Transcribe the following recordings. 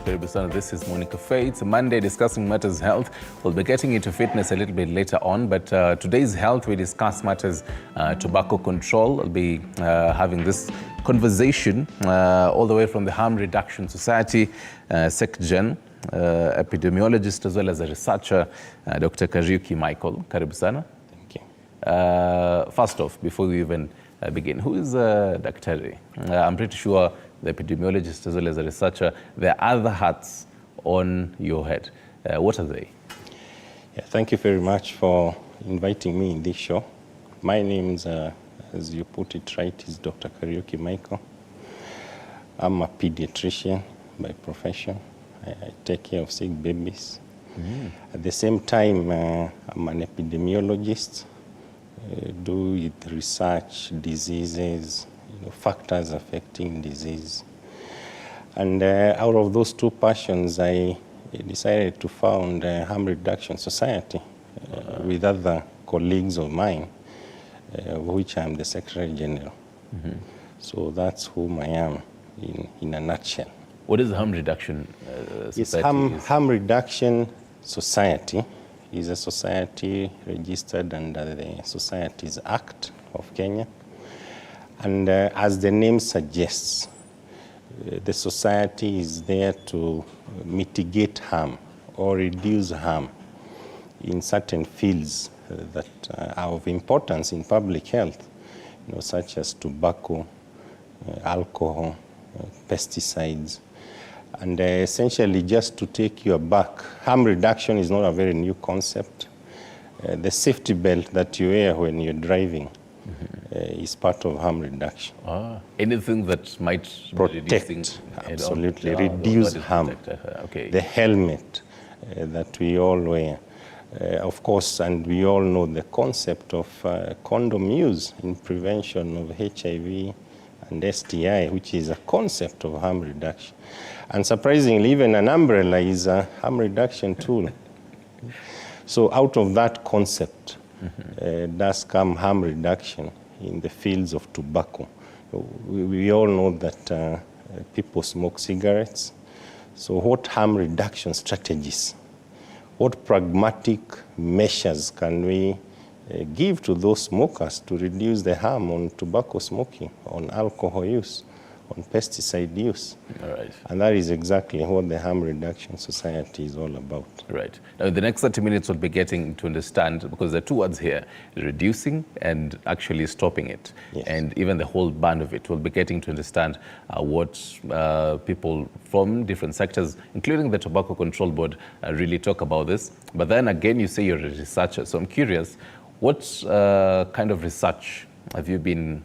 karibu sana. This is Monica Faye. It's a Monday discussing matters health. We'll be getting into fitness a little bit later on, but today's health, we discuss matters tobacco control. We'll be having this conversation all the way from the Harm Reduction Society, SECGEN, epidemiologist as well as a researcher, Dr. Kariuki Michael. Karibu sana. Thank you. First off, before we even begin, who is Daktari? I'm pretty sure the epidemiologist as well as a researcher, there are other hats on your head. What are they? Yeah, thank you very much for inviting me in this show. My name is, as you put it right, is Dr. Kariuki Michael. I'm a pediatrician by profession. I take care of sick babies. At the same time, I'm an epidemiologist. Do with research, diseases, factors affecting disease. And out of those two passions, I decided to found a Harm Reduction Society with other colleagues of mine, of which I'm the Secretary General. So that's whom I am in a nutshell. What is the Harm Reduction Society? Harm Reduction Society is a society registered under the Societies Act of Kenya. And as the name suggests, the society is there to mitigate harm or reduce harm in certain fields that are of importance in public health, such as tobacco, alcohol, pesticides. And essentially, just to take you aback, harm reduction is not a very new concept. The safety belt that you wear when you're driving is part of harm reduction. Anything that might protect, absolutely, reduce harm. Okay. The helmet that we all wear, of course, and we all know the concept of condom use in prevention of HIV and STI, which is a concept of harm reduction. And surprisingly, even an umbrella is a harm reduction tool. So out of that concept does come harm reduction in the fields of tobacco. We all know that people smoke cigarettes. So what harm reduction strategies, what pragmatic measures can we give to those smokers to reduce the harm on tobacco smoking, on alcohol use, on pesticide use? All right. And that is exactly what the Harm Reduction Society is all about. Right. Now, in the next 30 minutes, we'll be getting to understand, because there are two words here, reducing and actually stopping it. Yes. And even the whole band of it. We'll be getting to understand what people from different sectors, including the Tobacco Control Board, really talk about this. But then again, you say you're a researcher. So I'm curious, what kind of research have you been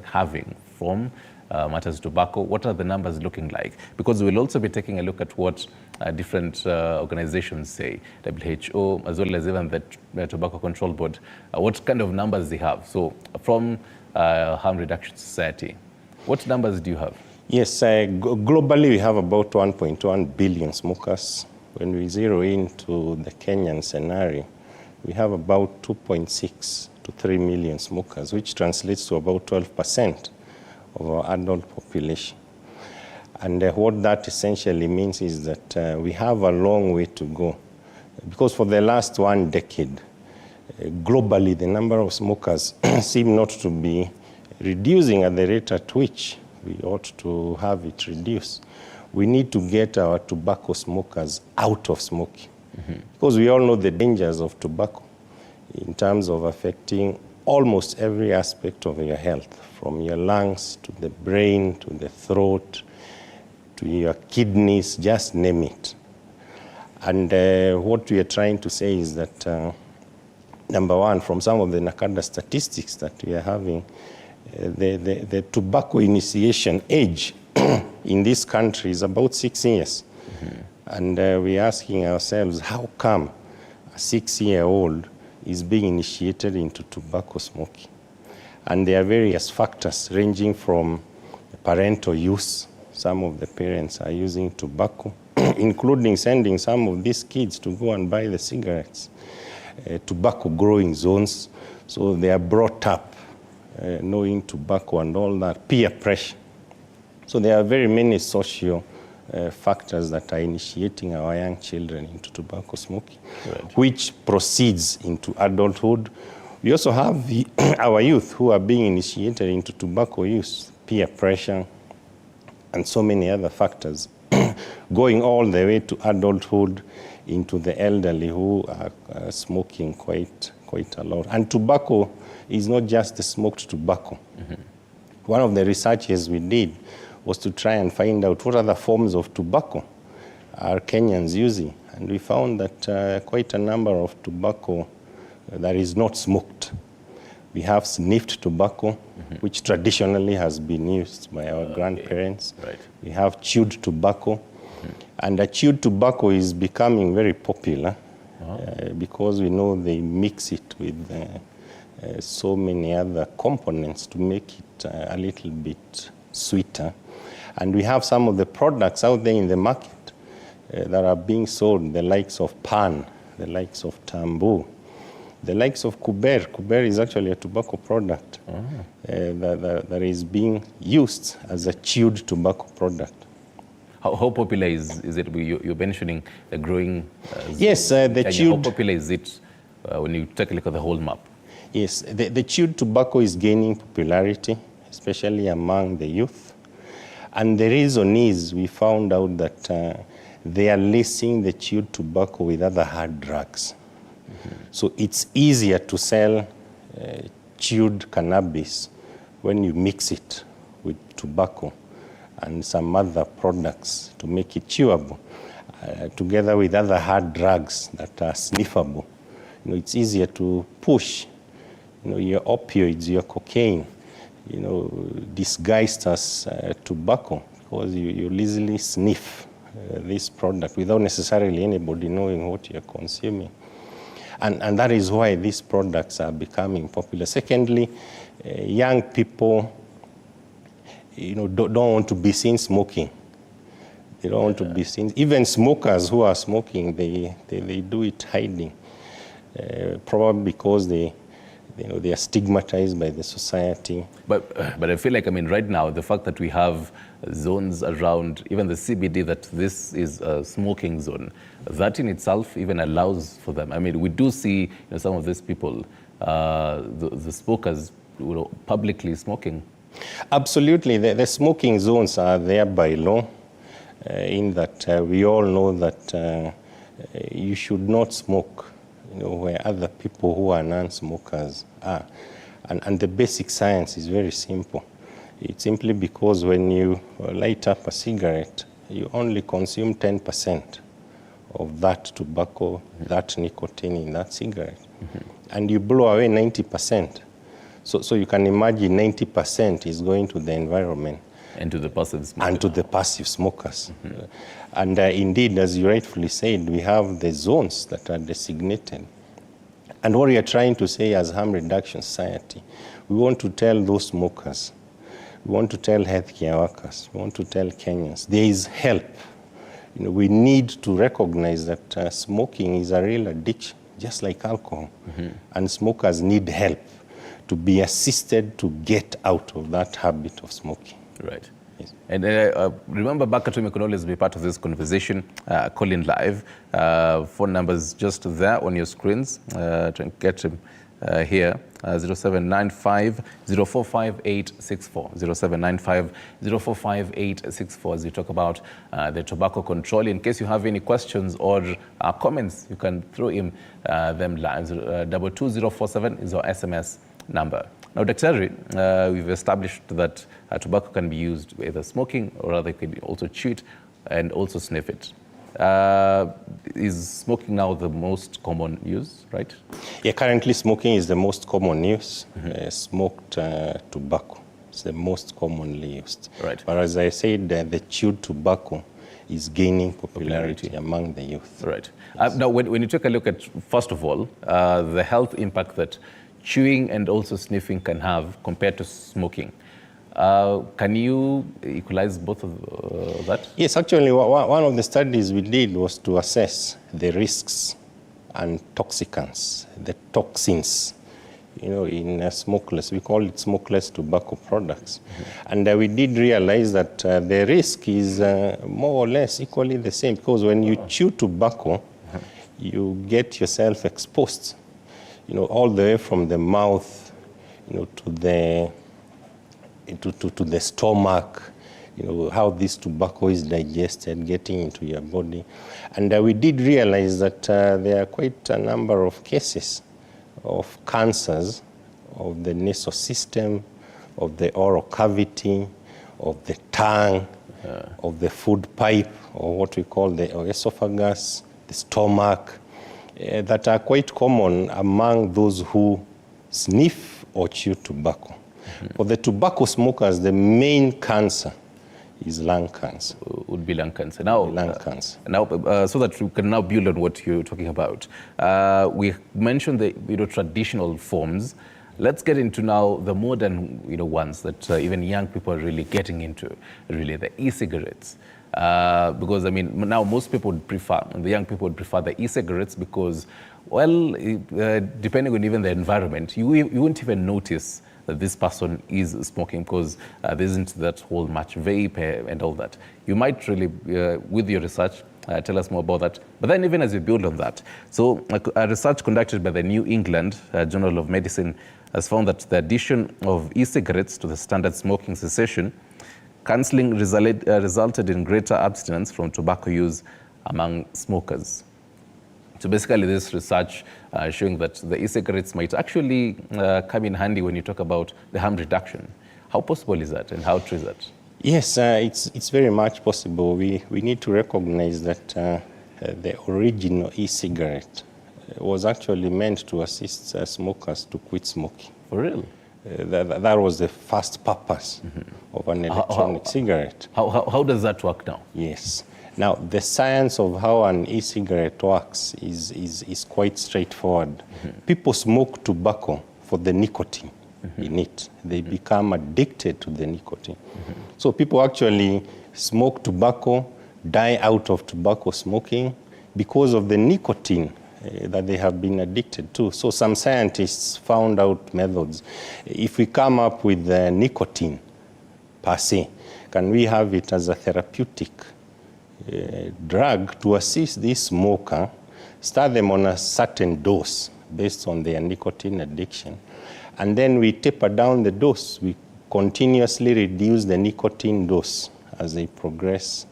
having from matters tobacco? What are the numbers looking like? Because we'll also be taking a look at what different organizations say, WHO, as well as even the Tobacco Control Board, what kind of numbers they have. So from Harm Reduction Society, what numbers do you have? Yes, globally we have about 1.1 billion smokers. When we zero into the Kenyan scenario, we have about 2.6 to 3 million smokers, which translates to about 12% of our adult population. And what that essentially means is that we have a long way to go. Because for the last 1 decade, globally, the number of smokers seem not to be reducing at the rate at which we ought to have it reduced. We need to get our tobacco smokers out of smoking. Because we all know the dangers of tobacco in terms of affecting almost every aspect of your health, from your lungs to the brain to the throat to your kidneys, just name it. And what we are trying to say is that, number one, from some of the NACADA statistics that we are having, the tobacco initiation age in this country is about 6 years. And we're asking ourselves, how come a 6-year-old is being initiated into tobacco smoking? And there are various factors ranging from parental use. Some of the parents are using tobacco, including sending some of these kids to go and buy the cigarettes. Tobacco growing zones, so they are brought up knowing tobacco and all that, peer pressure. So there are very many socio factors that are initiating our young children into tobacco smoking, which proceeds into adulthood. We also have our youth who are being initiated into tobacco use, peer pressure, and so many other factors, going all the way to adulthood, into the elderly who are smoking quite a lot. And tobacco is not just the smoked tobacco. One of the researches we did was to try and find out what other forms of tobacco are Kenyans using. And we found that quite a number of tobacco that is not smoked. We have sniffed tobacco, which traditionally has been used by our grandparents. Right. We have chewed tobacco. And the chewed tobacco is becoming very popular because we know they mix it with so many other components to make it a little bit sweeter. And we have some of the products out there in the market that are being sold, the likes of Pan, the likes of Tambu, the likes of Kuber. Kuber is actually a tobacco product that is being used as a chewed tobacco product. How popular is it? You're mentioning the growing... yes, the chewed... How popular is it when you take a look at the whole map? Yes, the chewed tobacco is gaining popularity, especially among the youth. And the reason is we found out that they are lacing the chewed tobacco with other hard drugs. So it's easier to sell chewed cannabis when you mix it with tobacco and some other products to make it chewable, together with other hard drugs that are sniffable. It's easier to push, your opioids, your cocaine, disguised as tobacco, because you easily sniff this product without necessarily anybody knowing what you're consuming. And that is why these products are becoming popular. Secondly, young people don't want to be seen smoking. They don't want to be seen. Even smokers who are smoking, they do it hiding, probably because they are stigmatized by the society. But I feel like, right now, the fact that we have zones around, even the CBD, that this is a smoking zone, that in itself even allows for them. We do see some of these people, the smokers, publicly smoking. Absolutely. The smoking zones are there by law, in that we all know that you should not smoke where other people who are non-smokers are. And the basic science is very simple. It's simply because when you light up a cigarette, you only consume 10% of that tobacco, that nicotine in that cigarette. And you blow away 90%. So you can imagine 90% is going to the environment. And to the passive smokers. And to the passive smokers. And indeed, as you rightfully said, we have the zones that are designated. And what we are trying to say as Harm Reduction Society, we want to tell those smokers, we want to tell healthcare workers, we want to tell Kenyans, there is help. We need to recognize that smoking is a real addiction, just like alcohol. And smokers need help to be assisted to get out of that habit of smoking. Right. Yes. And remember, Bakatumi can always be part of this conversation. Call in live. Phone numbers just there on your screens. Try and get him here. 0795 045864. 0795 045864 as we talk about the tobacco control. In case you have any questions or comments, you can throw in them live. 22047 is our SMS number. Now, Daktari, we've established that tobacco can be used either smoking or rather you can also chew it and also sniff it. Is smoking now the most common use, right? Yeah, currently smoking is the most common use. Smoked tobacco is the most commonly used. Right. But as I said, the chewed tobacco is gaining popularity among the youth. Right. Yes. Now, when you take a look at, first of all, the health impact that chewing and also sniffing can have compared to smoking. Can you equalize both of that? Yes, actually, one of the studies we did was to assess the risks and toxicants, the toxins in smokeless. We call it smokeless tobacco products. And we did realize that the risk is more or less equally the same, because when you chew tobacco, you get yourself exposed, all the way from the mouth, to the stomach, how this tobacco is digested, getting into your body. And we did realize that there are quite a number of cases of cancers of the nasal system, of the oral cavity, of the tongue, of the food pipe, or what we call the esophagus, the stomach, that are quite common among those who sniff or chew tobacco. For the tobacco smokers, the main cancer is lung cancer. Would be lung cancer. Now, lung cancer. So that we can now build on what you're talking about. We mentioned the traditional forms. Let's get into now the modern ones that even young people are really getting into, really the e-cigarettes. Because now most people would prefer, the young people would prefer the e-cigarettes because, well, depending on even the environment, you won't even notice that this person is smoking because there isn't that whole much vape and all that. You might really, with your research, tell us more about that. But then even as you build on that, so a research conducted by the New England Journal of Medicine has found that the addition of e-cigarettes to the standard smoking cessation counseling resulted in greater abstinence from tobacco use among smokers. So basically this research showing that the e-cigarettes might actually come in handy when you talk about the harm reduction. How possible is that and how true is that? Yes, it's very much possible. We need to recognize that the original e-cigarette was actually meant to assist smokers to quit smoking. For real? That was the first purpose of an electronic cigarette. How does that work now? Yes. Now, the science of how an e-cigarette works is quite straightforward. People smoke tobacco for the nicotine in it. They become addicted to the nicotine. So people actually smoke tobacco, die out of tobacco smoking because of the nicotine that they have been addicted to. So some scientists found out methods. If we come up with nicotine per se, can we have it as a therapeutic drug to assist this smoker, start them on a certain dose based on their nicotine addiction, and then we taper down the dose. We continuously reduce the nicotine dose as they progress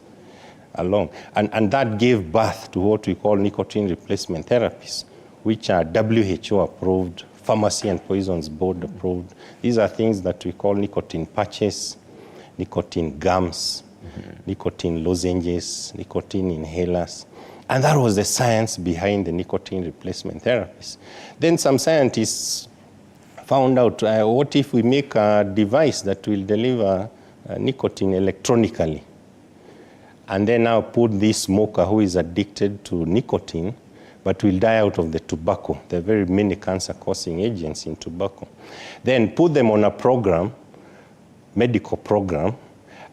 along. And that gave birth to what we call nicotine replacement therapies, which are WHO approved, Pharmacy and Poisons Board approved. These are things that we call nicotine patches, nicotine gums, nicotine lozenges, nicotine inhalers. And that was the science behind the nicotine replacement therapies. Then some scientists found out, what if we make a device that will deliver nicotine electronically? And then now put this smoker who is addicted to nicotine, but will die out of the tobacco. There are very many cancer-causing agents in tobacco. Then put them on a program, medical program,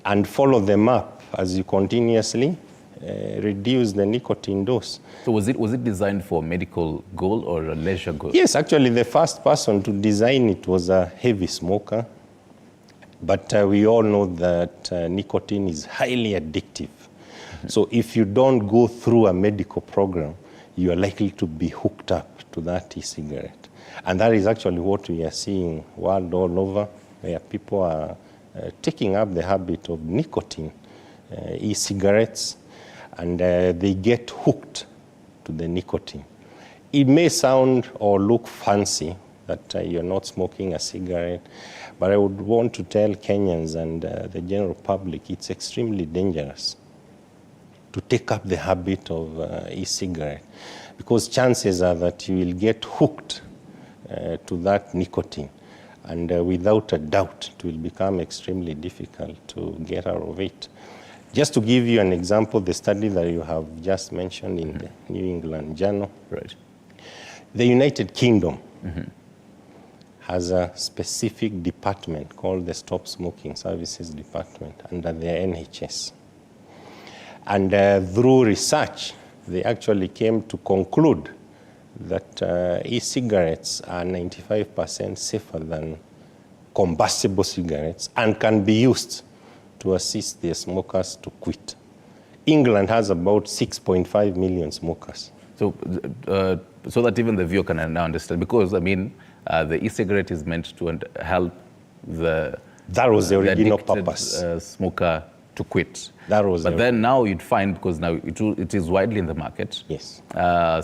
and follow them up as you continuously reduce the nicotine dose. So was it designed for a medical goal or a leisure goal? Yes, actually the first person to design it was a heavy smoker. But we all know that nicotine is highly addictive. So if you don't go through a medical program, you are likely to be hooked up to that e-cigarette. And that is actually what we are seeing world all over, where people are taking up the habit of nicotine, e-cigarettes, and they get hooked to the nicotine. It may sound or look fancy that you're not smoking a cigarette, but I would want to tell Kenyans and the general public it's extremely dangerous to take up the habit of e-cigarette, because chances are that you will get hooked to that nicotine, and without a doubt it will become extremely difficult to get out of it. Just to give you an example, the study that you have just mentioned in the New England Journal, right. The United Kingdom has a specific department called the Stop Smoking Services Department under their NHS. And through research, they actually came to conclude that e-cigarettes are 95% safer than combustible cigarettes and can be used to assist their smokers to quit. England has about 6.5 million smokers. So, so that even the viewer can now understand, because, I mean, the e-cigarette is meant to help the original addicted, purpose. Smoker to quit. But then now you'd find, because now it is widely in the market, yes,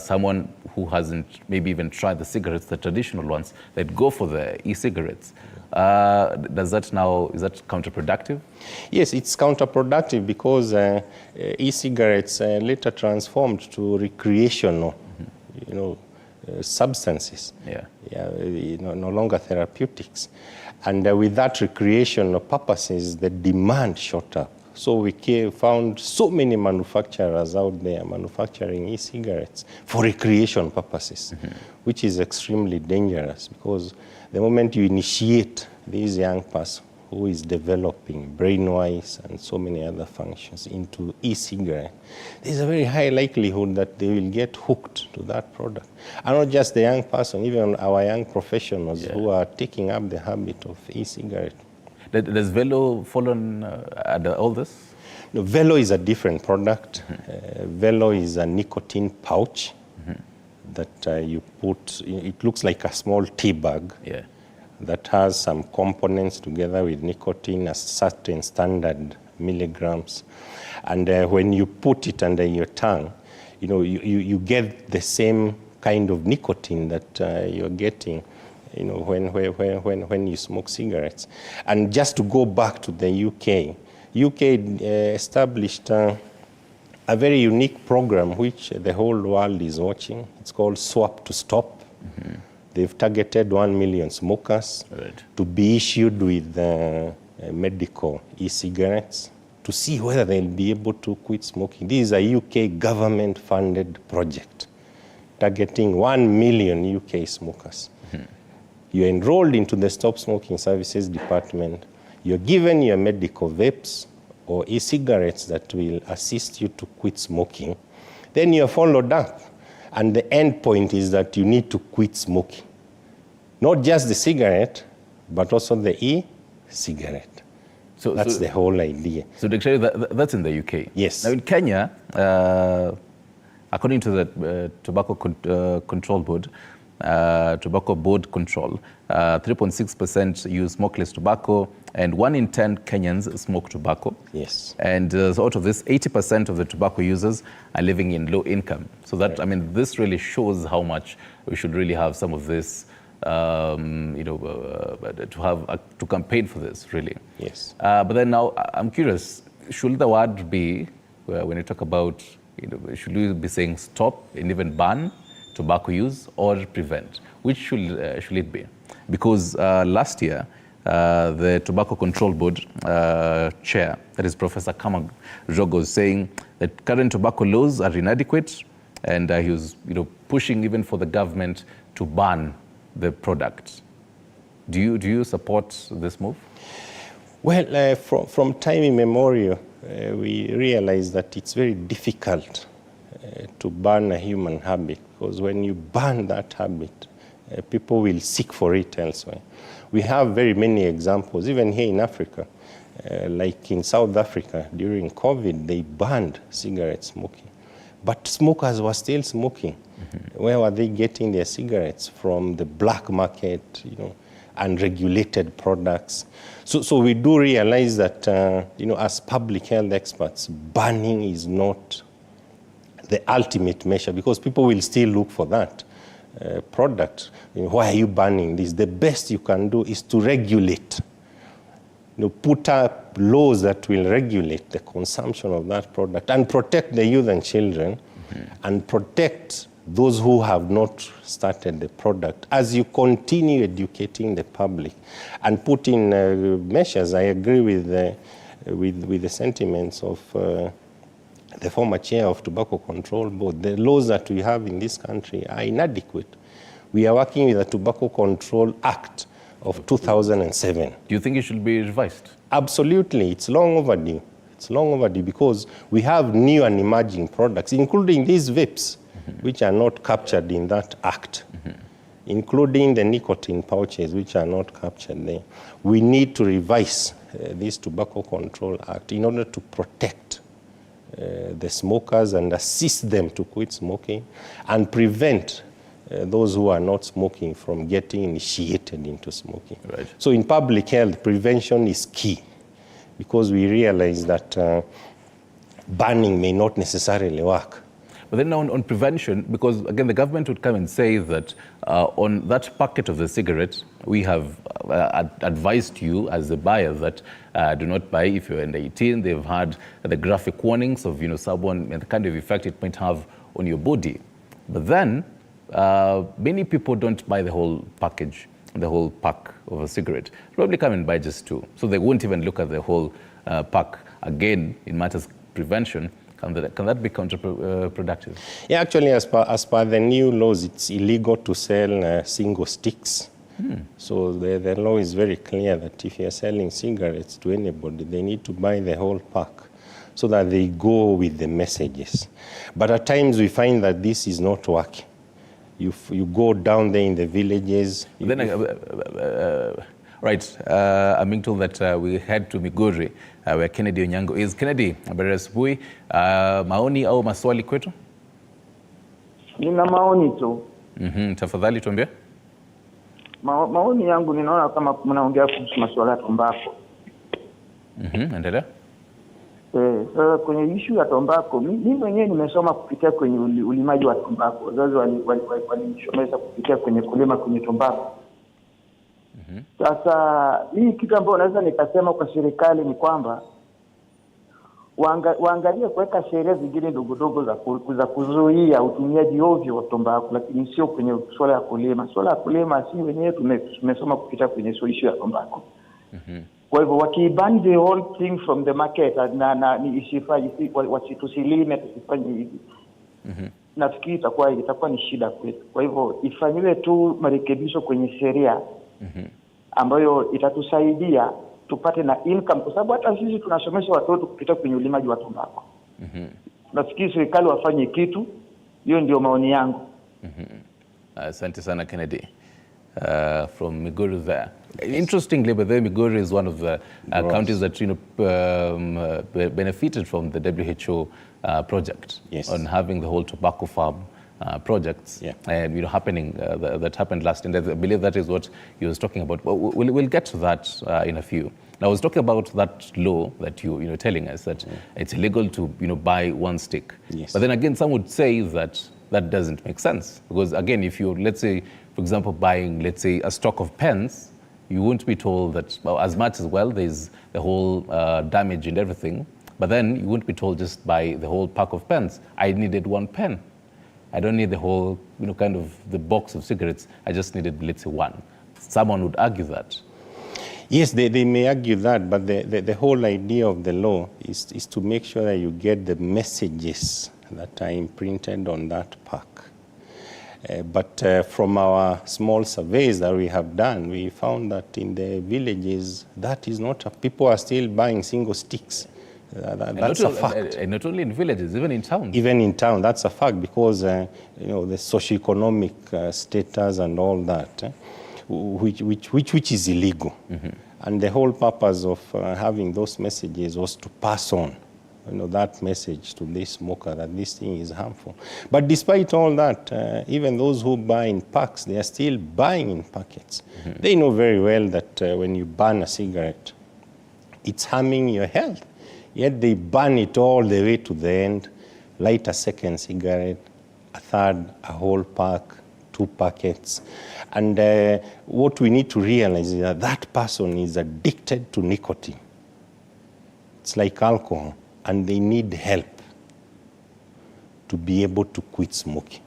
someone who hasn't maybe even tried the cigarettes, the traditional ones, they'd go for the e-cigarettes. Is that counterproductive? Yes, it's counterproductive because e-cigarettes later transformed to recreational, substances. No longer therapeutics. And with that recreational purposes, the demand shot up. So we found so many manufacturers out there manufacturing e-cigarettes for recreation purposes, which is extremely dangerous, because the moment you initiate this young person who is developing brain-wise and so many other functions into e-cigarette, there's a very high likelihood that they will get hooked to that product. And not just the young person, even our young professionals who are taking up the habit of e-cigarette. Does Velo fall on all this? No, Velo is a different product. Velo is a nicotine pouch that you put, it looks like a small tea bag that has some components together with nicotine, a certain standard milligrams. And when you put it under your tongue, you get the same kind of nicotine that you're getting when you smoke cigarettes. And just to go back to the UK established a very unique program which the whole world is watching. It's called Swap to Stop. They've targeted 1 million smokers to be issued with medical e-cigarettes to see whether they'll be able to quit smoking. This is a UK government-funded project targeting 1 million UK smokers. You're enrolled into the Stop Smoking Services Department. You're given your medical vapes or e-cigarettes that will assist you to quit smoking. Then you're followed up. And the end point is that you need to quit smoking. Not just the cigarette, but also the e-cigarette. So that's the whole idea. So actually that's in the UK? Yes. Now in Kenya, according to the Tobacco Control Board, Tobacco Board Control, 3.6% use smokeless tobacco, and 1 in 10 Kenyans smoke tobacco. Yes. And so out of this, 80% of the tobacco users are living in low income. So that, I mean, this really shows how much we should really have some of this, to campaign for this, really. Yes. But then now, I'm curious, should the word be, when you talk about, should we be saying stop and even ban tobacco use, or prevent? Which should it be? Because last year, the Tobacco Control Board chair, that is Professor Kamag Jogo, was saying that current tobacco laws are inadequate, and he was pushing even for the government to ban the product. Do you support this move? Well, from time immemorial, we realize that it's very difficult to ban a human habit, because when you ban that habit, people will seek for it elsewhere. We have very many examples, even here in Africa. Like in South Africa, during COVID, they banned cigarette smoking. But smokers were still smoking. Where were they getting their cigarettes? From the black market, unregulated products. So we do realize that, as public health experts, banning is not the ultimate measure, because people will still look for that product. Why are you banning this? The best you can do is to regulate. Put up laws that will regulate the consumption of that product and protect the youth and children, and protect those who have not started the product as you continue educating the public and put in measures. I agree with the sentiments of the former chair of Tobacco Control Board. The laws that we have in this country are inadequate. We are working with the Tobacco Control Act of 2007. Do you think it should be revised? Absolutely. It's long overdue. It's long overdue, because we have new and emerging products, including these vapes. which are not captured in that act, including the nicotine pouches, which are not captured there. We need to revise this Tobacco Control Act in order to protect the smokers and assist them to quit smoking and prevent those who are not smoking from getting initiated into smoking. Right. So in public health, prevention is key, because we realize that banning may not necessarily work. But then on prevention, because again, the government would come and say that on that packet of the cigarette, we have advised you as the buyer that do not buy if you're under 18. They've had the graphic warnings of someone and the kind of effect it might have on your body. But then many people don't buy the whole package, the whole pack of a cigarette. Probably come and buy just two. So they won't even look at the whole pack. Again, in matters prevention, can that be counterproductive? Yeah, actually, as per the new laws, it's illegal to sell single sticks. So the law is very clear that if you're selling cigarettes to anybody, they need to buy the whole pack so that they go with the messages. But at times we find that this is not working. You go down there in the villages. Right, I'm being told that we head to Migori where Kennedy Onyango is. Kennedy, habari asubuhi. Maoni au maswali kwetu? Nina maoni tu. Tafadhali tuambie. Maoni yangu ninaona kama mnaongea kuhusu masuala ya tumbako. Endelea. Sasa kwenye issue ya tumbako, mimi mwenyewe nimesoma kupitia kwenye ulimaji wa tumbako. Wazazi walinishomesha kupitia kwenye kulima kwenye tumbako. Sasa hii kitu ambacho naweza nikasema kwa serikali ni kwamba waangalie kuweka sheria zingine ndogo za kuzuia utumiaji ovyo wa tumbako, lakini sio kwenye swala ya kulima. Swala ya kulima si wenyewe tumesoma kupitia kwenye issue ya tumbako. Kwa hivyo wakiban the whole thing from the market na tusilime tusifanye hivi. Nafikiri itakuwa ni shida kwetu. Kwa hivyo ifanywe tu marekebisho kwenye sheria ambayo itatusaidia tupate na income, kwa sababu hata sisi tunasomesha watoto kupitia kwenye ulimaji wa tumbako. Nafikiri serikali wafanye kitu. Hiyo ndio maoni yangu. Asante sana Kennedy from Migori there. Interestingly, but there Migori is one of the counties that benefited from the WHO project on having the whole tobacco farm projects and happening that happened last year. And I believe that is what you was talking about. We'll get to that in a few. Now I was talking about that law that you're telling us that it's illegal to buy one stick. But then again, some would say that that doesn't make sense, because again, if you're, let's say, for example, buying, let's say, a stock of pens, you won't be told that, well, as much as well, there's the whole damage and everything, but then you won't be told just buy the whole pack of pens. I needed one pen. I don't need the whole, kind of the box of cigarettes. I just needed, let's say, one. Someone would argue that. Yes, they may argue that, but the whole idea of the law is to make sure that you get the messages that are imprinted on that pack. But from our small surveys that we have done, we found that in the villages, that is not, people are still buying single sticks. That's a fact. And not only in villages, even in towns. Even in town, that's a fact, because the socioeconomic status and all that, which is illegal. And the whole purpose of having those messages was to pass on that message to this smoker that this thing is harmful. But despite all that, even those who buy in packs, they are still buying in packets. They know very well that when you burn a cigarette, it's harming your health. Yet they burn it all the way to the end, light a second cigarette, a third, a whole pack, 2 packets. And what we need to realize is that that person is addicted to nicotine. It's like alcohol, and they need help to be able to quit smoking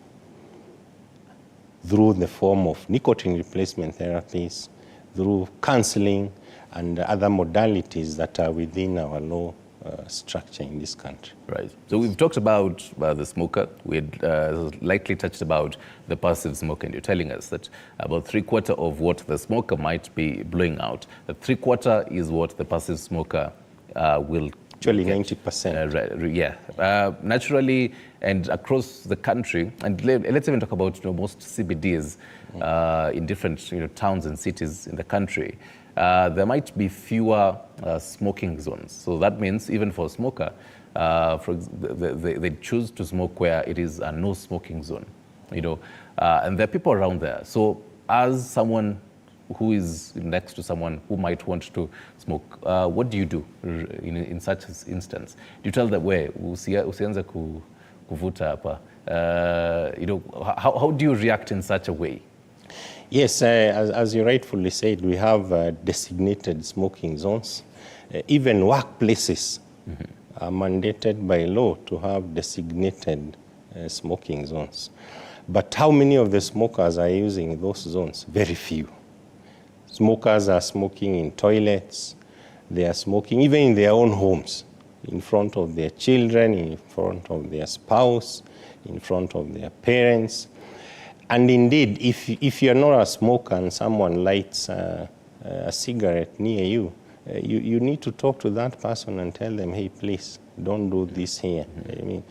through the form of nicotine replacement therapies, through counseling, and other modalities that are within our law structure in this country. Right. So we've talked about the smoker. We had lightly touched about the passive smoker, and you're telling us that about 3/4 of what the smoker might be blowing out, that 3/4 is what the passive smoker will Actually, 90%. Yeah, naturally, and across the country, and let's even talk about most CBDs in different towns and cities in the country. There might be fewer smoking zones. So that means even for a smoker, they choose to smoke where it is a no smoking zone, and there are people around there. So as someone who is next to someone who might want to smoke, what do you do in such an instance? Do you tell them, usianze kuvuta hapa? How do you react in such a way? Yes, as you rightfully said, we have designated smoking zones. Even workplaces are mandated by law to have designated smoking zones. But how many of the smokers are using those zones? Very few. Smokers are smoking in toilets. They are smoking even in their own homes, in front of their children, in front of their spouse, in front of their parents. And indeed, if you're not a smoker and someone lights a cigarette near you, you need to talk to that person and tell them, hey, please, don't do this here. I mean,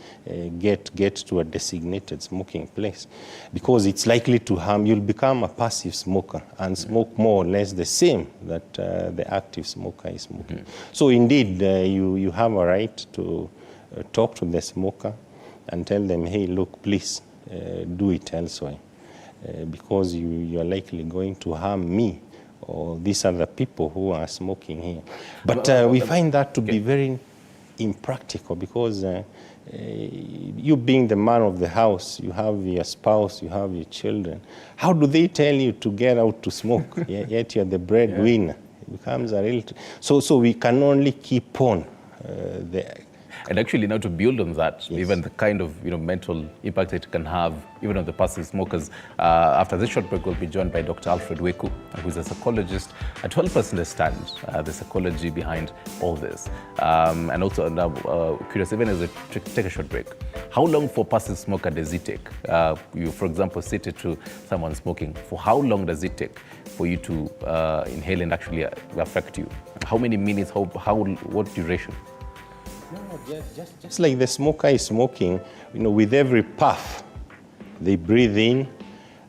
get to a designated smoking place, because it's likely to harm. You'll become a passive smoker and smoke more or less the same that the active smoker is smoking. So indeed, you have a right to talk to the smoker and tell them, hey, look, please do it elsewhere, because you are likely going to harm me or these other people who are smoking here. But we find that to be very impractical, because you being the man of the house, you have your spouse, you have your children. How do they tell you to get out to smoke? Yet you're the breadwinner. It becomes a real... So we can only keep on And actually, now to build on that, even the kind of mental impact it can have, even on the passive smokers. After this short break, we'll be joined by Dr. Alfred Weku, who's a psychologist, to help us understand the psychology behind all this. And also, curious, even as we take a short break, how long for passive smoker does it take? You, for example, sit to someone smoking. For how long does it take for you to inhale and actually affect you? How many minutes? What duration? No, just like the smoker is smoking, with every puff, they breathe in,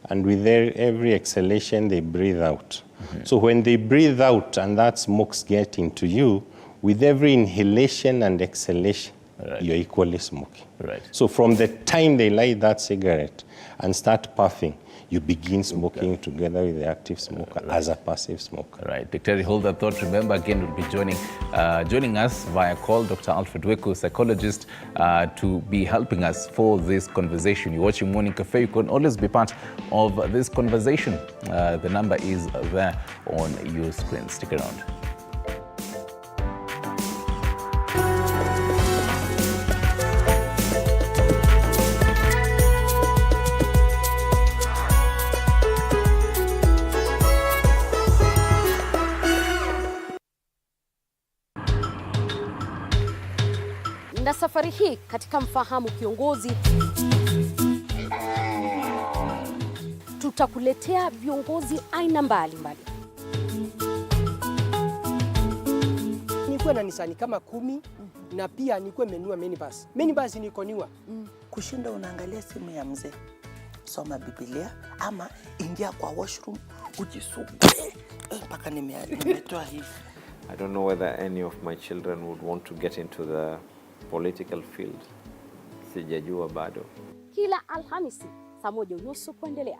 and with every exhalation, they breathe out. So when they breathe out and that smoke's getting to you, with every inhalation and exhalation, you're equally smoking. Right. So from the time they light that cigarette and start puffing, you begin smoking together with the active smoker as a passive smoker. Right. Dr. Hold that thought. Remember, again, we'll be joining us via call, Dr. Alfred Weku, psychologist, to be helping us for this conversation. You're watching Morning Cafe. You can always be part of this conversation. The number is there on your screen. Stick around. Na safari hii katika Mfahamu Kiongozi tutakuletea viongozi aina mbalimbali. Nikuwe na Nisani kama 10 na pia nikuwe menua minibus. Minibus nikoniwa. Kushinda unaangalia simu ya mzee. Soma Biblia ama ingia kwa washroom ujisuke. Mpaka nimetoa hivi. I don't know whether any of my children would want to get into the political field. Sijajua bado. Kila Alhamisi saa 1:30 kuendelea.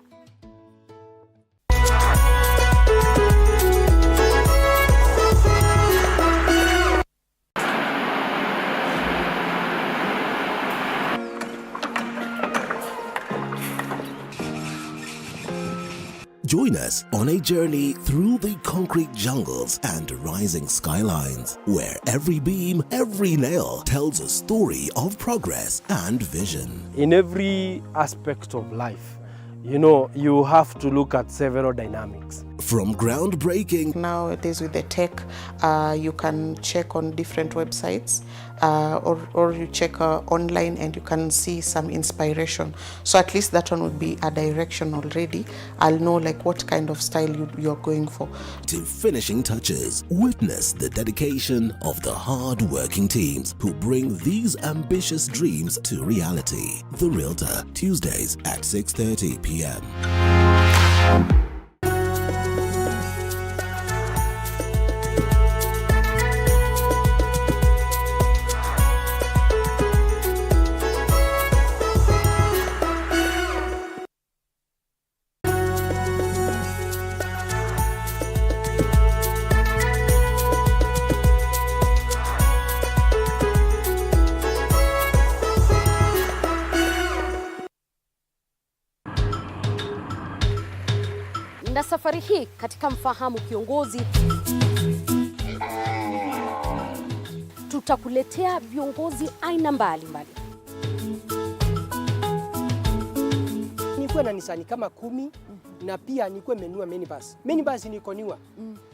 Join us on a journey through the concrete jungles and rising skylines, where every beam, every nail tells a story of progress and vision. In every aspect of life, you have to look at several dynamics. From groundbreaking, Nowadays with the tech, you can check on different websites or you check online and you can see some inspiration. So at least that one would be a direction already. I'll know like what kind of style you're going for. to finishing touches, witness the dedication of the hard-working teams who bring these ambitious dreams to reality. The Realtor, Tuesdays at 6:30 p.m. Na safari hii katika Mfahamu Kiongozi tutakuletea viongozi aina mbalimbali. Nikuwe na nisani kama 10 na pia nikuwe menua minibus. Minibus nikoniwa.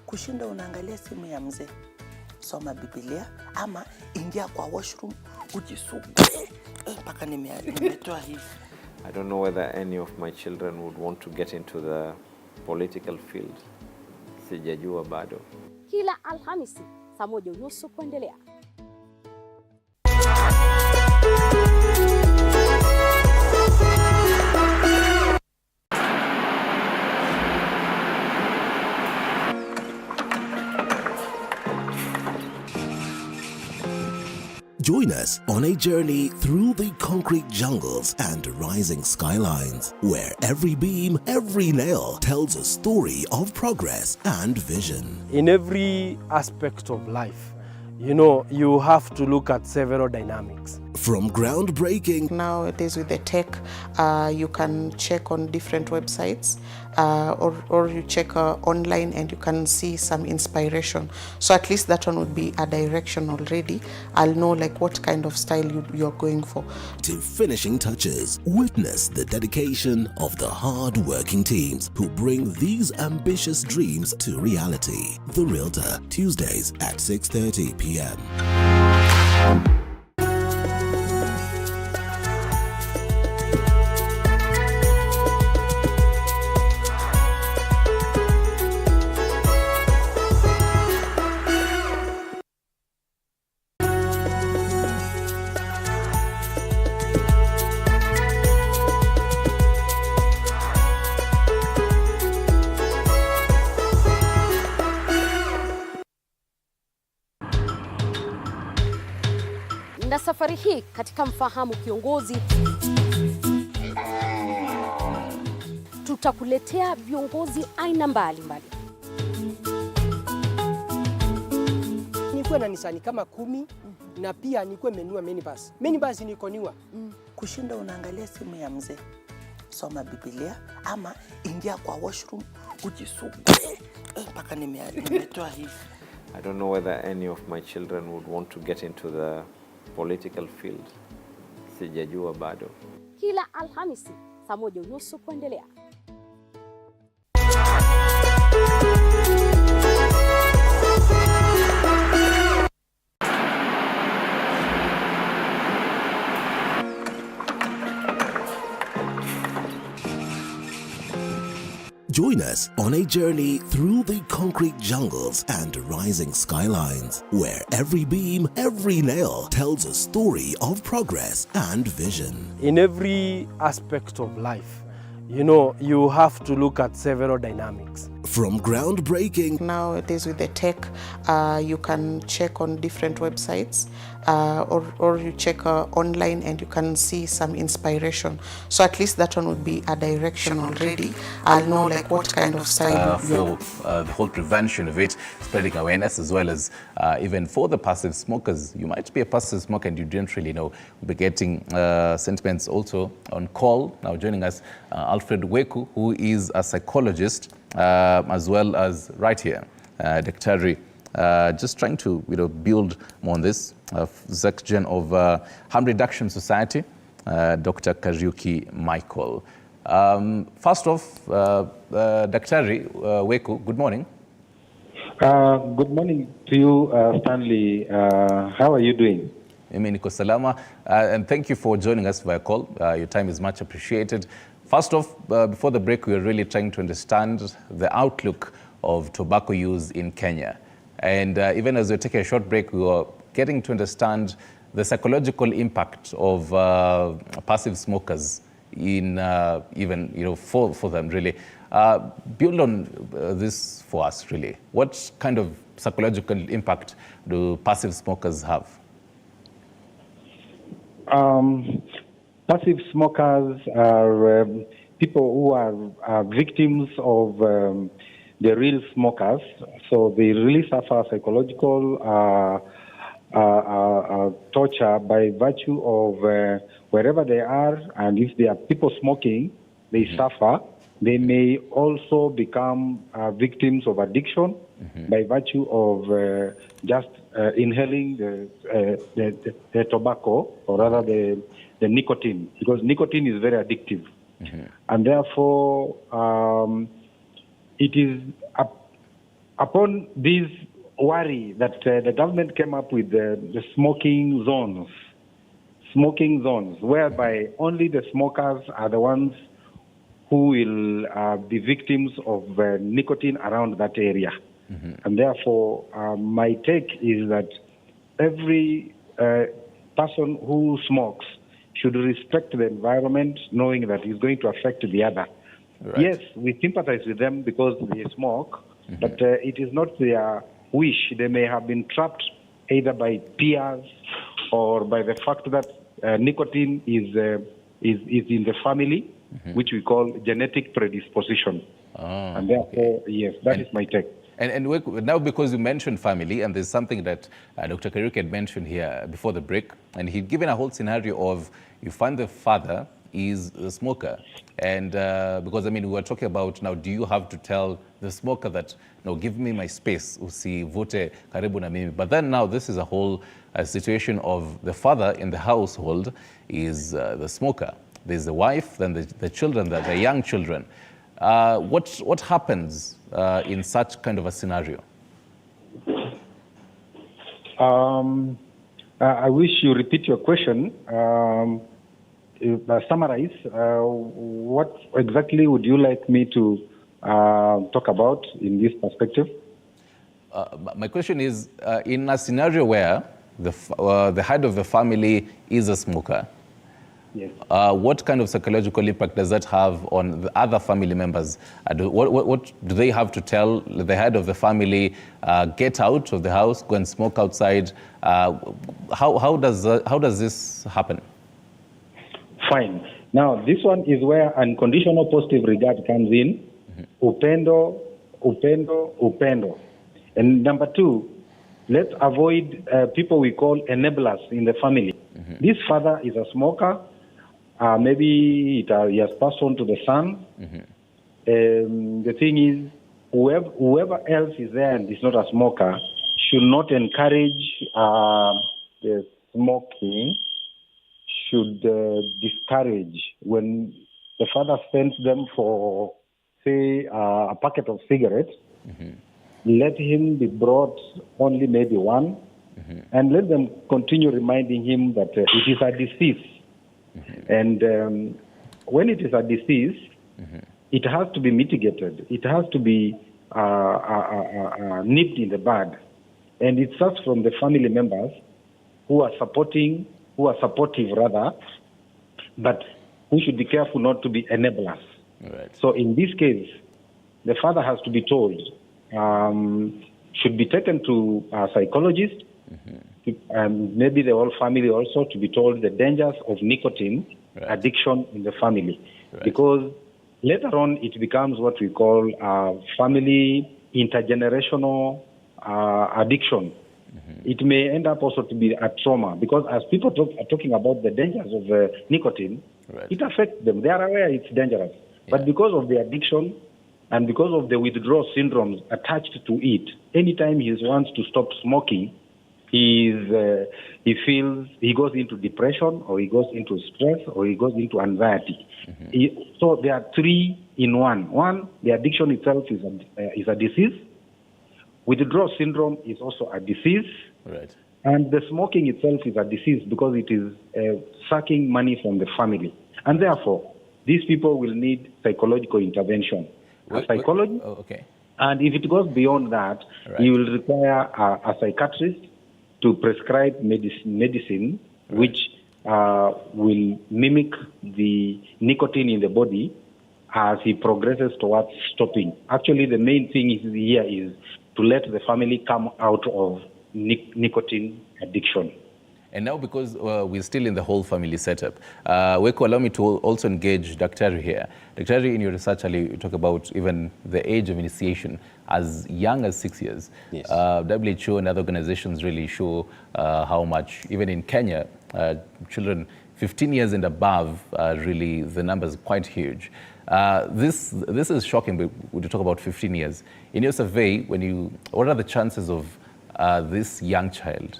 Kushinda unaangalia simu ya mzee, soma Biblia ama ingia kwa washroom ujisugue mpaka nimetoa hivi. I don't know whether any of my children would want to get into the political field. Sijajua bado. Kila Alhamisi saa 1:30 kuendelea. Join us on a journey through the concrete jungles and rising skylines, where every beam, every nail tells a story of progress and vision. In every aspect of life, you know, you have to look at several dynamics. From groundbreaking, Nowadays with the tech, you can check on different websites or you check online and you can see some inspiration. So at least that one would be a direction already. I'll know like what kind of style you're going for. to finishing touches, witness the dedication of the hard-working teams who bring these ambitious dreams to reality. The Realtor, Tuesdays at 6:30 p.m. Na safari hii katika Mfahamu Kiongozi tutakuletea viongozi aina mbalimbali. Nikuwe na nisani kama 10 na pia nikuwe menua minibus. Minibus nikoniwa. Kushinda unaangalia simu ya mzee, soma Biblia ama ingia kwa washroom ujisugue mpaka nimetoa hivi. I don't know whether any of my children would want to get into the political field. Sijajua bado. Kila Alhamisi saa 1:30 kuendelea. Join us on a journey through the concrete jungles and rising skylines, where every beam, every nail tells a story of progress and vision. In every aspect of life, you know, you have to look at several dynamics. From groundbreaking, Nowadays with the tech, you can check on different websites or you check online and you can see some inspiration. So at least that one would be a direction already. I'll know like what kind of style for the whole prevention of it, spreading awareness, as well as even for the passive smokers. You might be a passive smoker and you didn't really know. We'll be getting sentiments also on call. Now joining us, Alfred Weku, who is a psychologist, as well as right here, Daktari, just trying to build more on this. Section of Harm Reduction Society, Dr. Kariuki Michael. First off, Daktari Weku, good morning. Good morning to you, Stanley. How are you doing? Mimi niko salama, and thank you for joining us via call. Your time is much appreciated. First off, before the break, we were really trying to understand the outlook of tobacco use in Kenya. And even as we take a short break, we were getting to understand the psychological impact of passive smokers in even, for them really. Build on this for us really. What kind of psychological impact do passive smokers have? Passive smokers are people who are victims of the real smokers. So they really suffer psychological torture by virtue of wherever they are, and if they are people smoking, they suffer. They may also become victims of addiction by virtue of just inhaling the tobacco, or rather the nicotine, because nicotine is very addictive. And therefore, it is upon this worry that the government came up with the smoking zones, whereby only the smokers are the ones who will be victims of nicotine around that area. And therefore, my take is that every person who smokes should respect the environment, knowing that it's going to affect the other. Right. Yes, we sympathize with them because they smoke, but it is not their wish. They may have been trapped either by peers or by the fact that nicotine is in the family, which we call genetic predisposition. And therefore, yes, that is my take. And now, because you mentioned family, and there's something that Dr. Kariuki had mentioned here before the break, and he'd given a whole scenario of you find the father is a smoker. And because, I mean, we were talking about now, do you have to tell the smoker that, no, give me my space, usivote karibu na mimi. But then now this is a whole situation of the father in the household is the smoker. There's the wife, then the children, the young children. What happens in such kind of a scenario? I wish you repeat your question. Summarize. What exactly would you like me to talk about in this perspective? My question is, in a scenario where the head of the family is a smoker, yes. What kind of psychological impact does that have on the other family members? What do they have to tell the head of the family, get out of the house, go and smoke outside? How does this happen? Fine. Now, this one is where unconditional positive regard comes in. Upendo, upendo, upendo. And number two, let's avoid people we call enablers in the family. This father is a smoker. Maybe he has passed on to the son. The thing is, whoever else is there and is not a smoker should not encourage the smoking, should discourage. When the father sends them for, say, a packet of cigarettes, let him be brought only maybe one, and let them continue reminding him that it is a disease. And when it is a disease, it has to be mitigated. It has to be nipped in the bud. And it starts from the family members who are supportive rather, but who should be careful not to be enablers. Right. So in this case, the father has to be told, should be taken to a psychologist, and maybe the whole family also to be told the dangers of nicotine addiction in the family. Because later on it becomes what we call family intergenerational addiction. It may end up also to be a trauma, because as people are talking about the dangers of nicotine, it affects them. They are aware it's dangerous. But because of the addiction and because of the withdrawal syndromes attached to it, anytime he wants to stop smoking, he feels he goes into depression, or he goes into stress, or he goes into anxiety. So there are three in one. One, the addiction itself is a disease. Withdrawal syndrome is also a disease. Right. And the smoking itself is a disease because it is sucking money from the family. And therefore, these people will need psychological intervention. Psychology. Okay. And if it goes beyond that, you will require a psychiatrist to prescribe medicine which will mimic the nicotine in the body as he progresses towards stopping. Actually, the main thing here is to let the family come out of nicotine addiction. And now, because we're still in the whole family setup, Weko, allow me to also engage Dr. here. Dr. in your research, you talk about even the age of initiation as young as 6 years. Yes. WHO and other organizations really show how much, even in Kenya, children 15 years and above, really the numbers are quite huge. This is shocking when you talk about 15 years. In your survey, what are the chances of this young child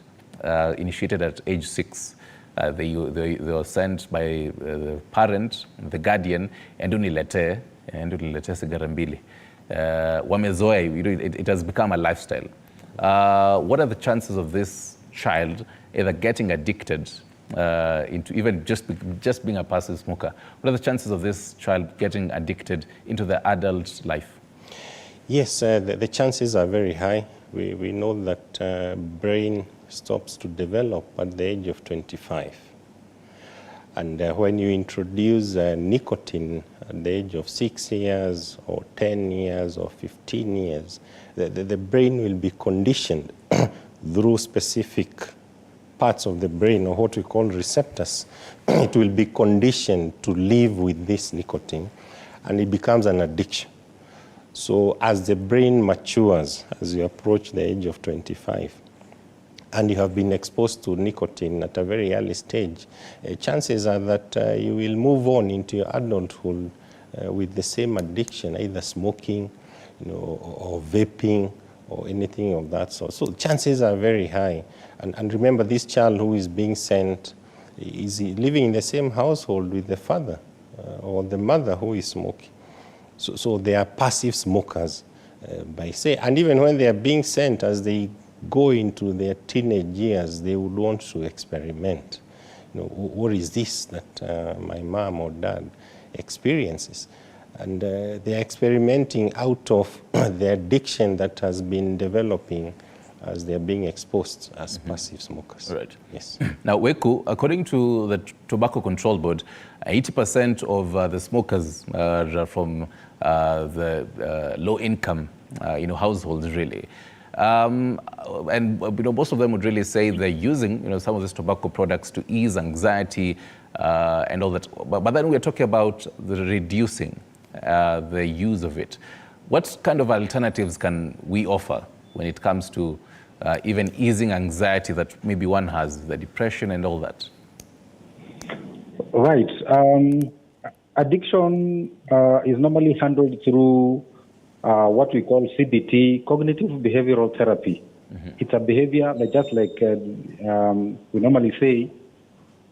initiated at age 6? They were sent by the parent, the guardian, and unilete sigara mbili. Wamezoea, it has become a lifestyle. What are the chances of this child either getting addicted into even just being a passive smoker? What are the chances of this child getting addicted into the adult life? Yes, the chances are very high. We know that brain stops to develop at the age of 25. And when you introduce nicotine at the age of 6 years or 10 years or 15 years, the brain will be conditioned through specific parts of the brain, or what we call receptors. It will be conditioned to live with this nicotine, and it becomes an addiction. So as the brain matures, as you approach the age of 25, and you have been exposed to nicotine at a very early stage, chances are that you will move on into your adulthood with the same addiction, either smoking, or vaping, or anything of that sort. So chances are very high. And remember, this child who is being sent is living in the same household with the father or the mother who is smoking. So they are passive smokers, by say. And even when they are being sent, as they go into their teenage years, they would want to experiment. What is this that my mom or dad experiences? And they are experimenting out of the addiction that has been developing as they are being exposed as passive smokers. Right. Yes. Now, Weku, according to the Tobacco Control Board, 80% of the smokers are from the low-income, households, really. And most of them would really say they're using, some of these tobacco products to ease anxiety and all that. But then we're talking about the reducing the use of it. What kind of alternatives can we offer when it comes to even easing anxiety that maybe one has, the depression and all that? Right. Addiction is normally handled through what we call CBT, cognitive behavioral therapy. It's a behavior that, just like we normally say,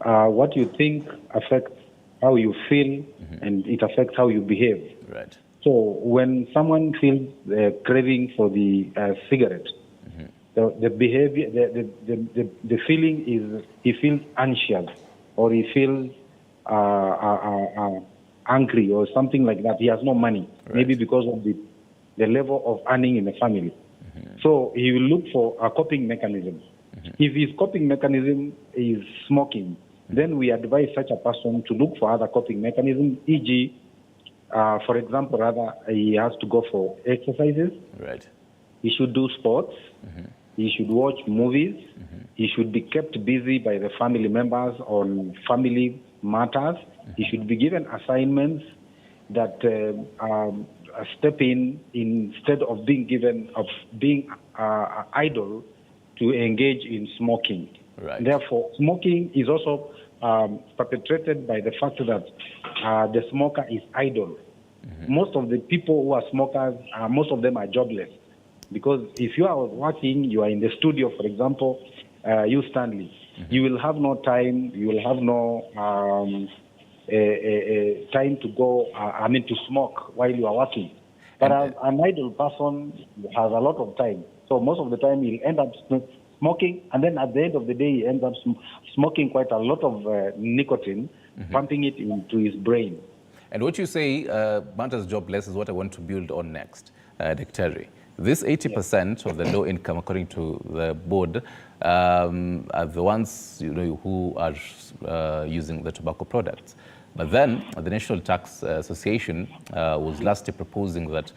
what you think affects how you feel, and it affects how you behave. Right. So when someone feels craving for the cigarette, the behavior, the feeling is he feels anxious, or he feels angry, or something like that. He has no money, maybe because of the level of earning in the family. So he will look for a coping mechanism. If his coping mechanism is smoking, then we advise such a person to look for other coping mechanisms, e.g., for example, rather, he has to go for exercises. Right. He should do sports. He should watch movies. He should be kept busy by the family members on family matters. He should be given assignments that step in instead of being idle, to engage in smoking. Right. Therefore, smoking is also perpetrated by the fact that the smoker is idle. Most of the people who are smokers, most of them are jobless. Because if you are working, you are in the studio, for example, use Stanley, you will have no time, you will have no time to go, to smoke while you are working. But an idle person has a lot of time. So most of the time he'll end up smoking, and then at the end of the day he ends up smoking quite a lot of nicotine, pumping it into his brain. And what you say, matters jobless, is what I want to build on next, Dr. This 80% of the low income, according to the board, are the ones who are using the tobacco products. But then the National Tax Association was last year proposing that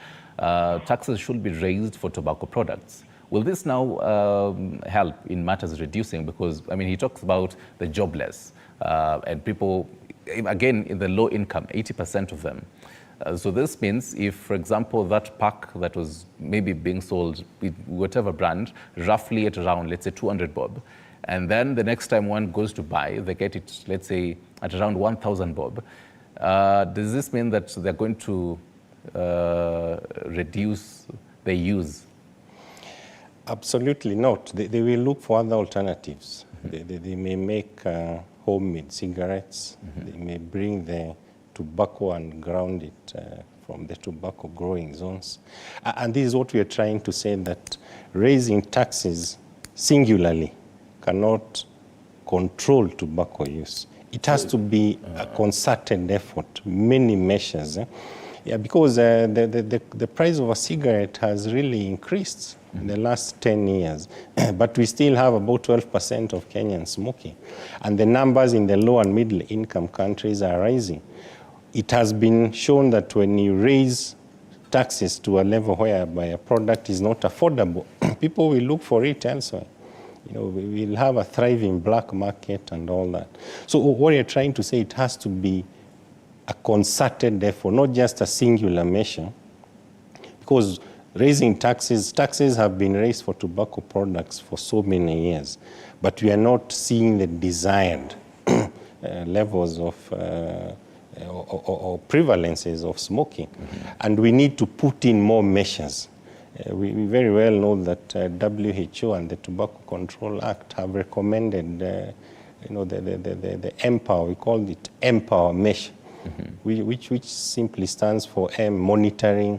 taxes should be raised for tobacco products. Will this now help in matters reducing? Because, he talks about the jobless and people, again, in the low income, 80% of them. So this means if, for example, that pack that was maybe being sold with whatever brand, roughly at around, let's say, 200 bob, and then the next time one goes to buy, they get it, let's say, at around 1,000 bob. Does this mean that they're going to reduce the use? Absolutely not. They will look for other alternatives. They may make homemade cigarettes. They may bring the tobacco and ground it from the tobacco growing zones. And this is what we are trying to say, that raising taxes singularly cannot control tobacco use. It has to be a concerted effort, many measures. Because the price of a cigarette has really increased in the last 10 years. But we still have about 12% of Kenyans smoking. And the numbers in the low and middle income countries are rising. It has been shown that when you raise taxes to a level whereby a product is not affordable, people will look for it elsewhere. We will have a thriving black market and all that. So what you're trying to say, it has to be a concerted effort, not just a singular measure. Because raising taxes have been raised for tobacco products for so many years, but we are not seeing the desired levels of or prevalences of smoking. And we need to put in more measures. We very well know that WHO and the Tobacco Control Act have recommended the EMPOWER, we call it EMPOWER measure, which simply stands for M, monitoring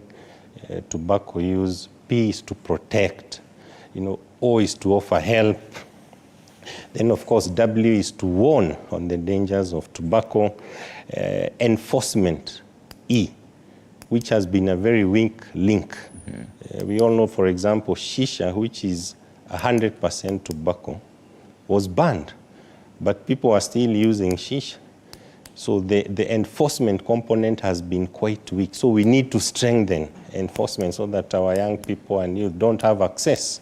tobacco use, P is to protect, O is to offer help. Then, of course, W is to warn on the dangers of tobacco. Enforcement, E, which has been a very weak link. We all know, for example, shisha, which is 100% tobacco, was banned, but people are still using shisha. So the enforcement component has been quite weak. So we need to strengthen enforcement so that our young people and youth don't have access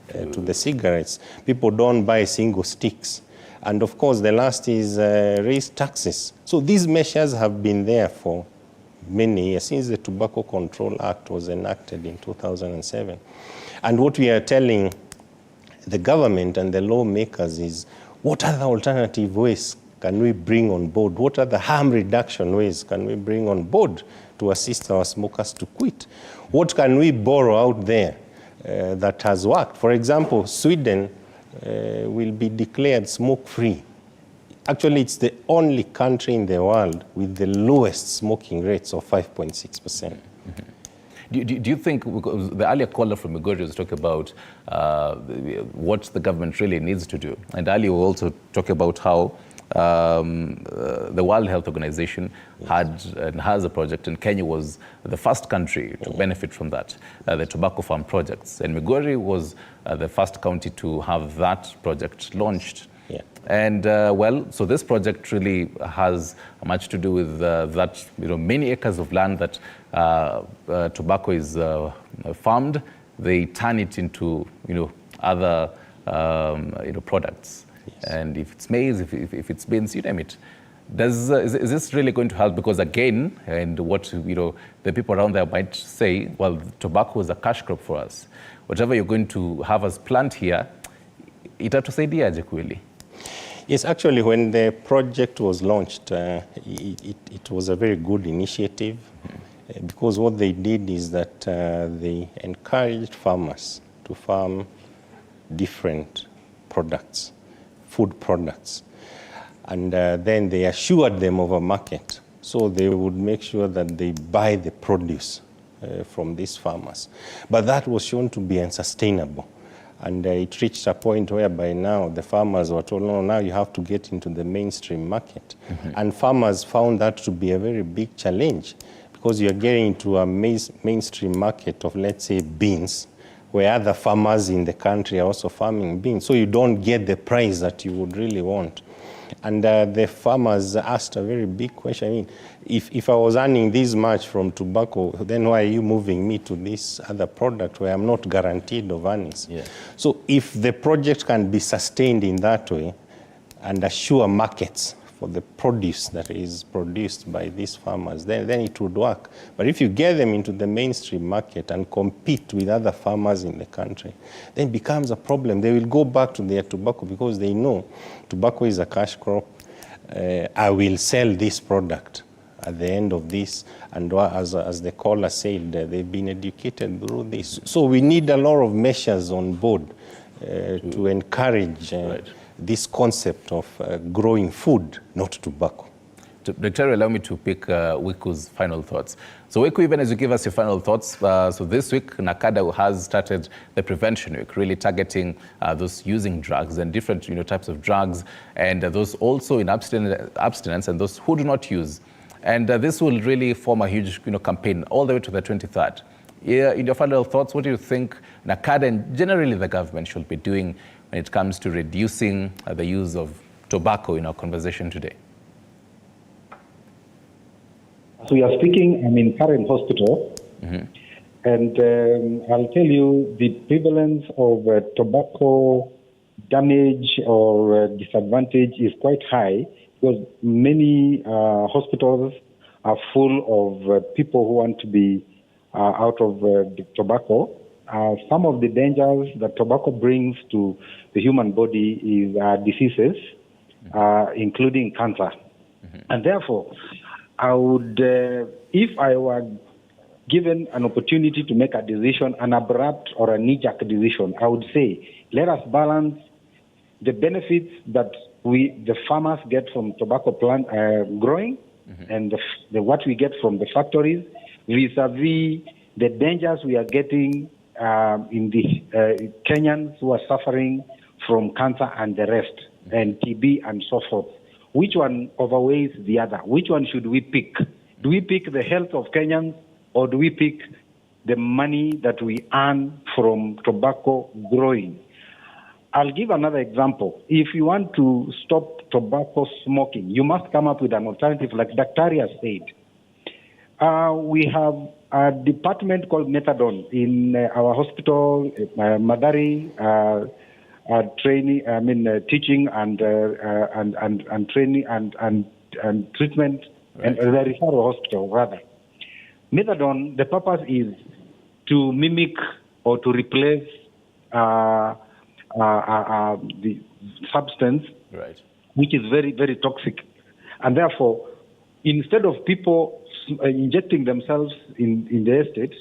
to the cigarettes. People don't buy single sticks. And of course, the last is raise taxes. So these measures have been there for many years, since the Tobacco Control Act was enacted in 2007. And what we are telling the government and the lawmakers is, what other alternative ways can we bring on board? What are the harm reduction ways can we bring on board to assist our smokers to quit? What can we borrow out there that has worked? For example, Sweden will be declared smoke-free. Actually, it's the only country in the world with the lowest smoking rates of 5.6%. Do you think, because the earlier caller from Migori was talking about what the government really needs to do, and Ali will also talk about how the World Health Organization had and has a project, and Kenya was the first country to benefit from that, the tobacco farm projects. And Migori was the first county to have that project launched. Yeah. And so this project really has much to do with that, many acres of land that tobacco is farmed, they turn it into, other, products. Yes. And if it's maize, if it's beans, you name it. Is this really going to help? Because again, and what the people around there might say, well, tobacco is a cash crop for us. Whatever you're going to have us plant here, itatusaidiaje kweli? Yes, actually, when the project was launched, it was a very good initiative because what they did is that they encouraged farmers to farm different products, food products. And then they assured them of a market. So they would make sure that they buy the produce from these farmers. But that was shown to be unsustainable. And it reached a point whereby now the farmers were told, no, now you have to get into the mainstream market. And farmers found that to be a very big challenge, because you're getting into a mainstream market of, let's say, beans, where other farmers in the country are also farming beans. So you don't get the price that you would really want. And the farmers asked a very big question. I mean, if I was earning this much from tobacco, then why are you moving me to this other product where I'm not guaranteed of earnings? Yeah. So if the project can be sustained in that way and assure markets for the produce that is produced by these farmers, then it would work. But if you get them into the mainstream market and compete with other farmers in the country, then it becomes a problem. They will go back to their tobacco because they know tobacco is a cash crop. I will sell this product at the end of this. And as the caller said, they've been educated through this. So we need a lot of measures on board to encourage this concept of growing food, not tobacco. Dr. allow me to pick Wiku's final thoughts. So Wiku, even as you give us your final thoughts, so this week NACADA has started the prevention week, really targeting those using drugs and different types of drugs, and those also in abstinence and those who do not use. And this will really form a huge campaign all the way to the 23rd. In your final thoughts, what do you think NACADA and generally the government should be doing when it comes to reducing the use of tobacco in our conversation today? So we are speaking, I'm in current hospital, and I'll tell you the prevalence of tobacco damage or disadvantage is quite high, because many hospitals are full of people who want to be out of the tobacco. Some of the dangers that tobacco brings to the human body is diseases, including cancer. And therefore, I would, if I were given an opportunity to make a decision, an abrupt or a knee-jerk decision, I would say, let us balance the benefits that the farmers get from tobacco plant growing and what we get from the factories vis-a-vis the dangers we are getting in the Kenyans who are suffering from cancer and the rest, and TB and so forth. Which one overweighs the other? Which one should we pick? Do we pick the health of Kenyans, or do we pick the money that we earn from tobacco growing? I'll give another example. If you want to stop tobacco smoking, you must come up with an alternative, like Dr. said. We have a department called methadone in our hospital, Madari, training, teaching and training and treatment, and the referral hospital rather. Methadone, the purpose is to mimic or to replace the substance, which is very, very toxic. And therefore, instead of people injecting themselves in the estates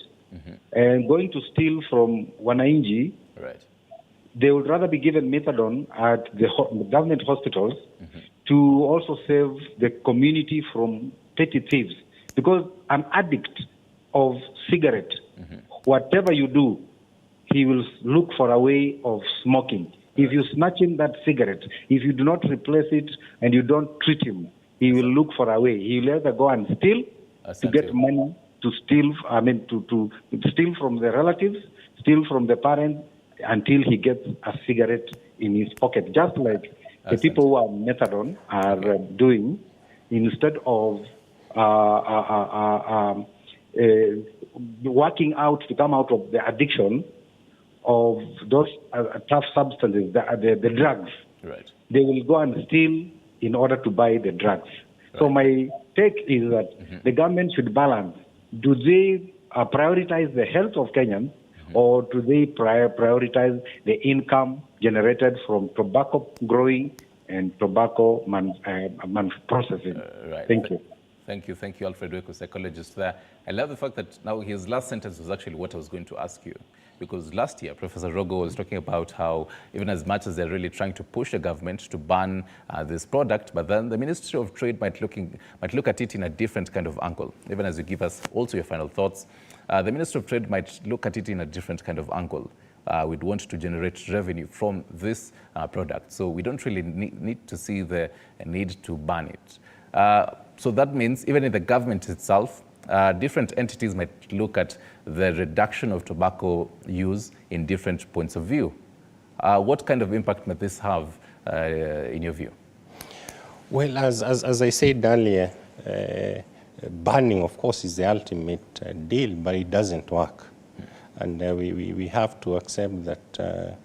and going to steal from Wananchi, they would rather be given methadone at the government hospitals to also save the community from petty thieves. Because an addict of cigarette, whatever you do, he will look for a way of smoking. If you snatch him that cigarette, if you do not replace it and you don't treat him, he will look for a way. He will either go and steal to get money, to steal, to steal from the relatives, steal from the parents, until he gets a cigarette in his pocket, just like the people who are methadone are doing, instead of working out to come out of the addiction of those tough substances, the drugs. They will go and steal in order to buy the drugs. So my take is that the government should balance. Do they prioritize the health of Kenyans, or do they prioritize the income generated from tobacco growing and tobacco processing? Thank you. Thank you, Alfred Weku, psychologist there. I love the fact that now his last sentence was actually what I was going to ask you. Because last year, Professor Rogo was talking about how even as much as they're really trying to push the government to ban this product, but then the Ministry of Trade might look at it in a different kind of angle. Even as you give us also your final thoughts, the Ministry of Trade might look at it in a different kind of angle. We'd want to generate revenue from this product. So we don't really need to see the need to ban it. So that means even in the government itself, different entities might look at the reduction of tobacco use in different points of view. What kind of impact might this have in your view? Well, as I said earlier, banning, of course, is the ultimate deal, but it doesn't work. And we have to accept that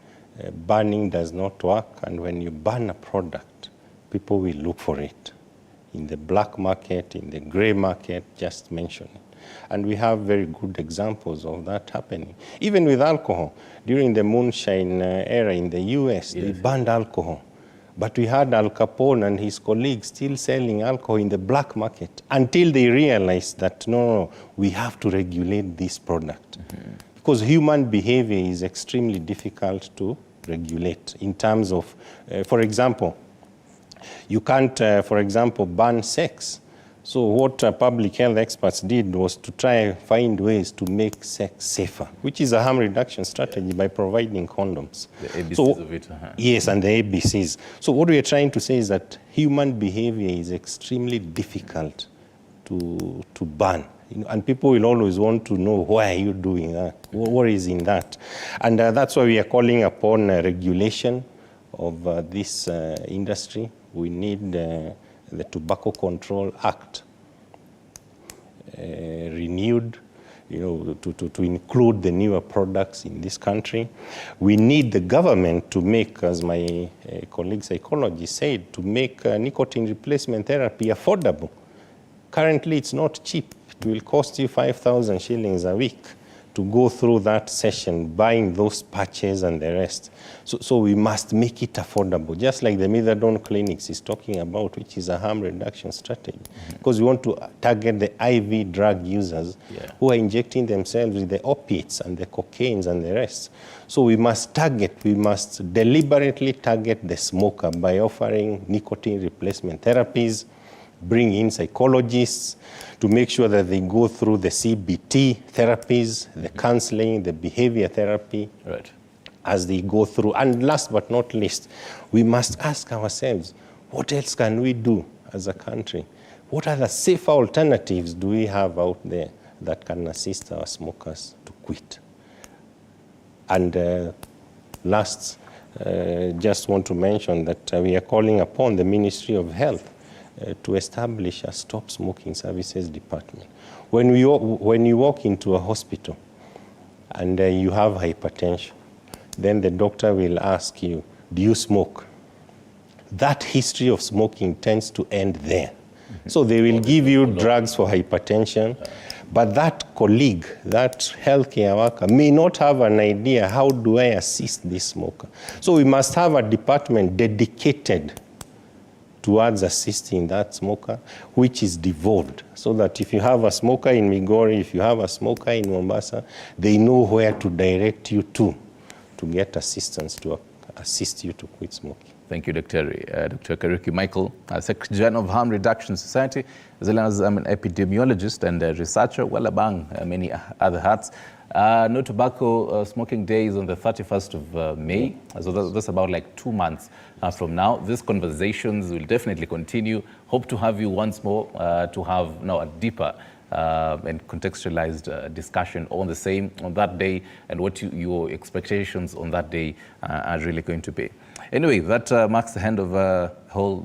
banning does not work. And when you ban a product, people will look for it in the black market, in the gray market, just mention it. And we have very good examples of that happening. Even with alcohol, during the moonshine era in the US, they banned alcohol. But we had Al Capone and his colleagues still selling alcohol in the black market until they realized that, no, we have to regulate this product. Because human behavior is extremely difficult to regulate in terms of, for example, you can't, for example, ban sex. So what public health experts did was to try and find ways to make sex safer, which is a harm reduction strategy by providing condoms. The ABCs of it. Yes, and the ABCs. So what we are trying to say is that human behavior is extremely difficult to ban. And people will always want to know, why are you doing that? What is in that? And that's why we are calling upon regulation of this industry. We need the Tobacco Control Act renewed, to include the newer products in this country. We need the government to make, as my colleague psychologist said, to make nicotine replacement therapy affordable. Currently, it's not cheap. It will cost you 5,000 shillings a week to go through that session, buying those patches and the rest. So we must make it affordable, just like the methadone clinics is talking about, which is a harm reduction strategy. Because we want to target the IV drug users who are injecting themselves with the opiates and the cocaines and the rest. So we must deliberately target the smoker by offering nicotine replacement therapies, bring in psychologists to make sure that they go through the CBT therapies, the counseling, the behavior therapy, as they go through. And last but not least, we must ask ourselves, what else can we do as a country? What other safer alternatives do we have out there that can assist our smokers to quit? And last, just want to mention that we are calling upon the Ministry of Health to establish a stop smoking services department. When you walk into a hospital and you have hypertension, then the doctor will ask you, do you smoke? That history of smoking tends to end there. So they will give you drugs for hypertension, but that colleague, that healthcare worker may not have an idea, how do I assist this smoker? So we must have a department dedicated towards assisting that smoker, which is devolved, so that if you have a smoker in Migori, if you have a smoker in Mombasa, they know where to direct you to get assistance to assist you to quit smoking. Thank you, Dr. Kariuki Michael, Secretary General of Harm Reduction Society, as well as an epidemiologist and a researcher, well among many other hats. No Tobacco Smoking Day is on the 31st of May, so that's about like 2 months from now. These conversations will definitely continue. Hope to have you once more to have now a deeper and contextualized discussion on the same on that day, and what your expectations on that day are really going to be. Anyway, that marks the end of a whole